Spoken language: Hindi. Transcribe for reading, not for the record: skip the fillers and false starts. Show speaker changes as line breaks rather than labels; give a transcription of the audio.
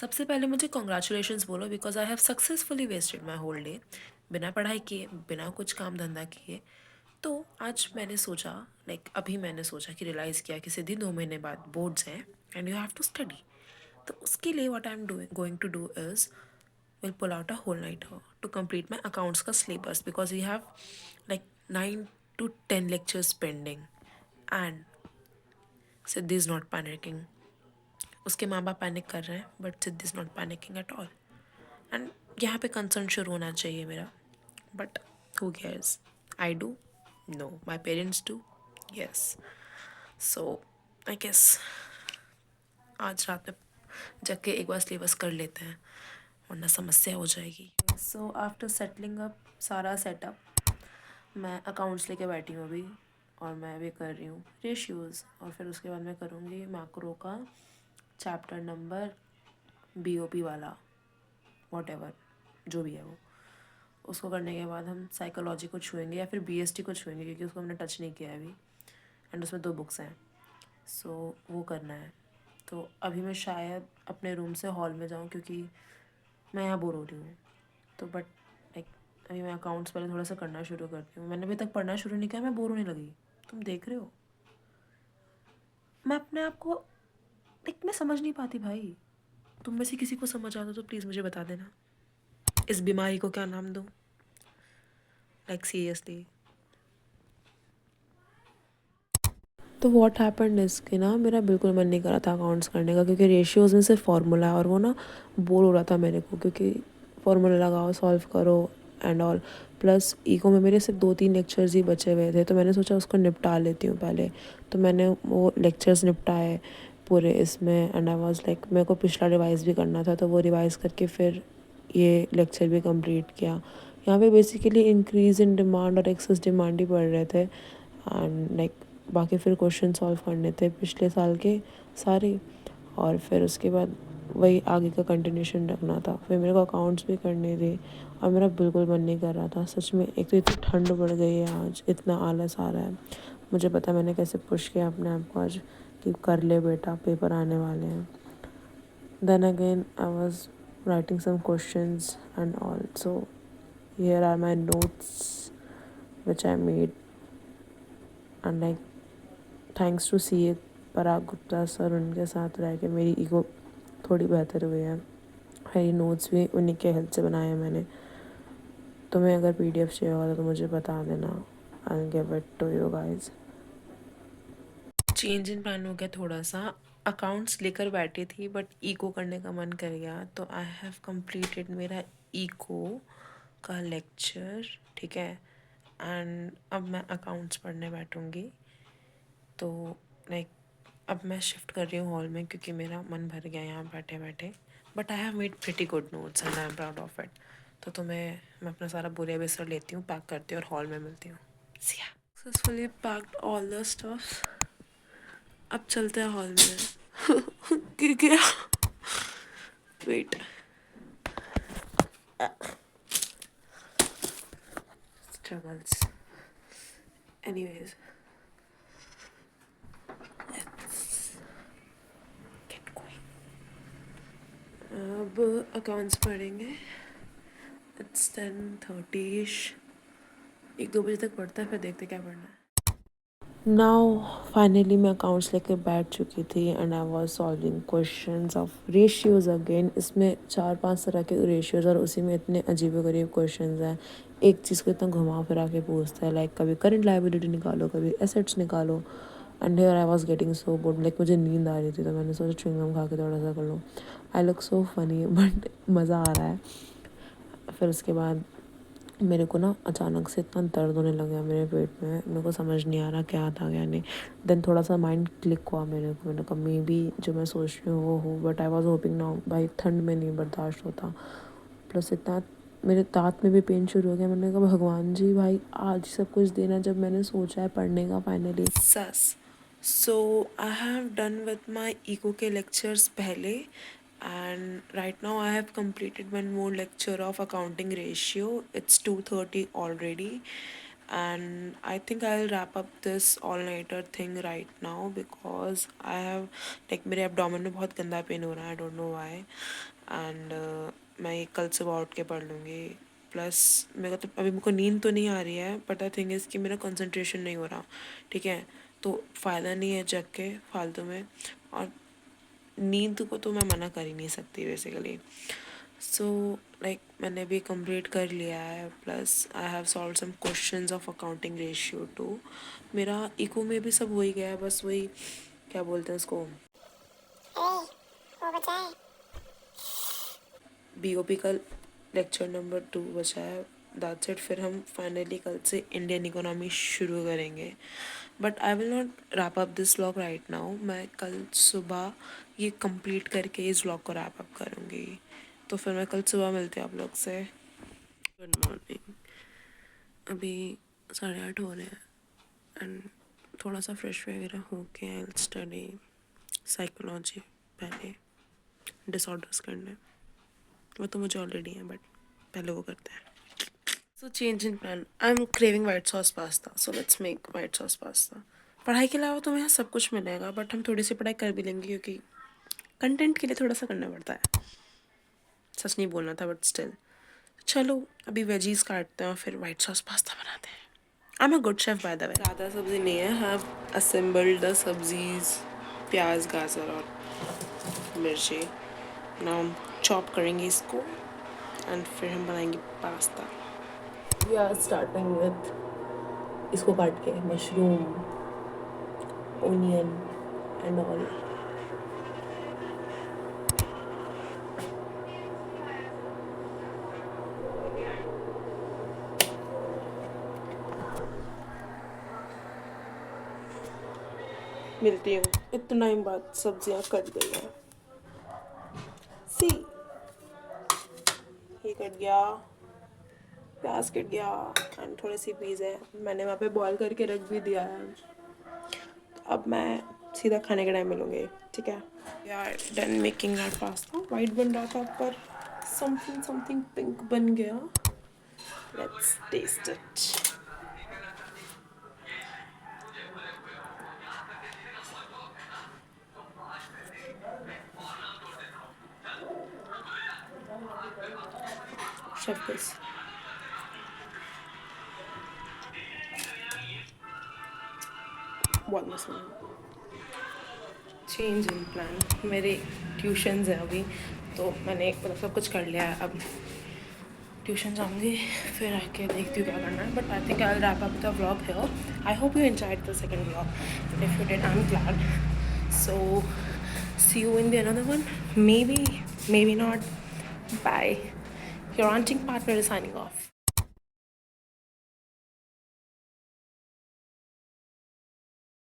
सबसे पहले मुझे कॉन्ग्रेचुलेशंस बोलो because I have successfully wasted my whole day बिना पढ़ाई किए बिना कुछ काम धंधा किए। तो आज मैंने सोचा अभी मैंने सोचा कि रियलाइज़ किया कि सीधे 2 महीने बाद बोर्ड्स हैं and you have to study. तो उसके लिए what I am doing going to do is will pull out a whole night to complete my accounts का syllabus because we have like 9 to 10 lectures pending and Siddhi is not panicking. उसके माँ बाप पैनिक कर रहे हैं but Siddhi is not panicking at all. And यहाँ पे कंसर्न शुरू होना चाहिए मेरा, but who cares. I do, no my parents do, yes. So I guess आज रात में जग के एक बार सिलेबस कर लेते हैं वरना समस्या हो जाएगी। सो आफ्टर सेटलिंग अप सारा सेटअप मैं अकाउंट्स लेके बैठी हूँ अभी, और मैं अभी कर रही हूँ रेशियोज़, और फिर उसके बाद मैं करूँगी मैक्रो का चैप्टर नंबर BOP वाला, वॉट एवर जो भी है वो। उसको करने के बाद हम साइकोलॉजी को छुएंगे या फिर BST को छुएंगे क्योंकि उसको हमने टच नहीं किया है अभी। एंड उसमें 2 बुक्स हैं, सो वो करना है। तो अभी मैं शायद अपने रूम से हॉल में जाऊँ क्योंकि मैं यहाँ बोर हो रही हूँ। तो बट लाइक अभी मैं अकाउंट्स पहले थोड़ा सा करना शुरू करती हूँ। मैंने अभी तक पढ़ना शुरू नहीं किया, मैं बोर होने लगी। तुम देख रहे हो मैं अपने आप को मैं समझ नहीं पाती भाई। तुम में से किसी को समझ आता तो प्लीज़ मुझे बता देना इस बीमारी को क्या नाम दूँ, सीरियसली। तो व्हाट हैपेंड इसके ना, मेरा बिल्कुल मन नहीं कर रहा था अकाउंट्स करने का क्योंकि रेशियोज़ में सिर्फ फार्मूला है और वो ना बोर हो रहा था मेरे को, क्योंकि फार्मूला लगाओ सॉल्व करो एंड ऑल। प्लस इको में मेरे सिर्फ 2-3 लेक्चर्स ही बचे हुए थे तो मैंने सोचा उसको निपटा लेती हूँ पहले। तो मैंने वो लेक्चर्स निपटाए पूरे इसमें एंड आई वाज लाइक मेरे को पिछला रिवाइज़ भी करना था तो वो रिवाइज़ करके फिर ये लेक्चर भी कंप्लीट किया। यहाँ पे बेसिकली इंक्रीज़ इन डिमांड और एक्सेस डिमांड ही पढ़ रहे थे एंड बाकी फिर क्वेश्चन सॉल्व करने थे पिछले साल के सारे, और फिर उसके बाद वही आगे का कंटिन्यूशन रखना था। फिर मेरे को अकाउंट्स भी करने थे और मेरा बिल्कुल मन नहीं कर रहा था सच में। एक तो इतनी ठंड बढ़ गई है आज, इतना आलस आ रहा है। मुझे पता है मैंने कैसे पुश किया अपने आप को आज कि कर ले बेटा, पेपर आने वाले हैं। Then again I was writing some questions and all, so here are my notes which I made and thanks to CA Parag Gupta sir, उनके साथ रह के मेरी ईगो थोड़ी बेहतर हुई है। मेरी नोट्स भी उन्हीं के हेल्प से बनाए हैं मैंने। तुम्हें अगर PDF चाहिए होगा तो मुझे बता देना, I will give it to you guys. Change in plan हो गया थोड़ा सा। अकाउंट्स लेकर बैठी थी बट इको करने का मन कर गया तो आई हैव कंप्लीटेड मेरा इको का लेक्चर, ठीक है। एंड अब मैं अकाउंट्स पढ़ने बैठूँगी। तो लाइक अब मैं शिफ्ट कर रही हूँ हॉल में क्योंकि मेरा मन भर गया यहाँ बैठे बैठे। But I have made pretty good notes and I am proud of it. तो मैं अपना सारा बोरिया बिस्तर लेती हूँ, पैक करती हूँ और हॉल में मिलती हूँ। Siya successfully packed all the stuff. अब चलते हैं हॉल में। क्योंकि wait, struggles, anyways let's get going. अब अकाउंट्स पढ़ेंगे। इट्स 10:30ish, 1-2 बजे तक पढ़ता है फिर देखते क्या पढ़ना है। नाउ फाइनली मैं अकाउंट्स लेकर बैठ चुकी थी and I was solving questions of ratios again. इसमें 4-5 तरह के रेशियोज़ और उसी में इतने अजीबोगरीब क्वेश्चंस हैं। एक चीज़ को इतना घुमा फिरा के पूछता है, कभी करंट लायबिलिटी निकालो, कभी एसेट्स निकालो। And here I was getting so board, मुझे नींद आ रही थी तो मैंने सोचा च्युइंगम खा के थोड़ा सा कर लूँ। I look so funny but मज़ा आ रहा है। फिर उसके बाद मेरे को ना अचानक से इतना दर्द होने लगा मेरे पेट में, मेरे को समझ नहीं आ रहा क्या था क्या नहीं। देन थोड़ा सा माइंड क्लिक हुआ मेरे को, मैंने कहा मे बी जो मैं सोच रही हूँ वो हो, but I was hoping now भाई ठंड में नहीं बर्दाश्त होता। प्लस इतना मेरे दांत में भी पेन शुरू हो गया। मैंने कहा भगवान जी भाई आज सब कुछ देना जब मैंने सोचा है पढ़ने का finally. Sauce so I have done with my eco के लेक्चर्स पहले and right now I have completed one more lecture of accounting ratio. It's 2:30 already and I think I'll wrap up this all-nighter thing right now because I have like मेरे abdomen में बहुत गंदा पेन हो रहा है, I don't know why, and मैं ये कल सुबह उठ के पढ़ लूँगी. प्लस मेरे को तो अभी मेरे को नींद तो नहीं आ रही है, बट द थिंग इज़ कि मेरा कंसंट्रेशन नहीं हो रहा, ठीक है. तो फ़ायदा नहीं है जग के फालतू में, और नींद को तो मैं मना कर ही नहीं सकती बेसिकली. सो लाइक मैंने भी कंप्लीट कर लिया है. Plus I have solved some questions of accounting ratio too. मेरा इको में भी सब हो ही गया है, बस वही क्या बोलते हैं उसको, बीओपी का लेक्चर नंबर 2 बचा है. That's it. फिर हम फाइनली कल से इंडियन इकोनॉमी शुरू करेंगे. But I will not wrap up this vlog right now. मैं कल सुबह ये कंप्लीट करके इस व्लॉग को रैप अप करूँगी. तो फिर मैं कल सुबह मिलती हूँ आप लोग से. Good morning. अभी 8:30 हो रहे हैं एंड थोड़ा सा फ्रेश वगैरह हो के आई विल स्टडी साइकोलॉजी. पहले डिसऑर्डर्स करने, वो तो मुझे ऑलरेडी है, बट पहले वो करते हैं. So change in plan. I am craving white sauce pasta, so let's make white sauce pasta. पढ़ाई के अलावा तो यहाँ सब कुछ मिलेगा, बट हम थोड़ी सी पढ़ाई कर भी लेंगे क्योंकि कंटेंट के लिए थोड़ा सा करना पड़ता है. सच नहीं बोलना था, बट स्टिल. चलो अभी वेजीज काटते हैं और फिर वाइट सॉस पास्ता बनाते हैं. I am a good chef by the way. ज़्यादा सब्ज़ी नहीं है. हैव असेंबल्ड द सब्जीज, प्याज, गाजर और मिर्ची. नाउ हम चॉप करेंगे इसको एंड फिर हम बनाएंगे pasta. We are starting with इसको काट के मशरूम, ओनियन एंड ऑल. मिलती हूँ इतना टाइम बाद. सब्जियाँ कट गई हैं. सी, ये कट गया, प्याज कट गया एंड थोड़ी सी पीस है. मैंने वहाँ पे बॉईल करके रख भी दिया है. तो अब मैं सीधा खाने के टाइम मिलूँगी, ठीक है. यार done making that pasta. White बन रहा था पर समथिंग पिंक बन गया. Let's test it. शेफ किस. बहुत मस्त. Change in plan. मेरे ट्यूशन्स हैं अभी, तो मैंने मतलब सब कुछ कर लिया है. अब ट्यूशन जाऊँगी, फिर आके देखती हूँ क्या करना है. But I think I will wrap up the vlog here. I hope you enjoyed the second vlog. But if you did, I am glad. So see you in the another one. Maybe not. Bye. Your ranting partner is signing off.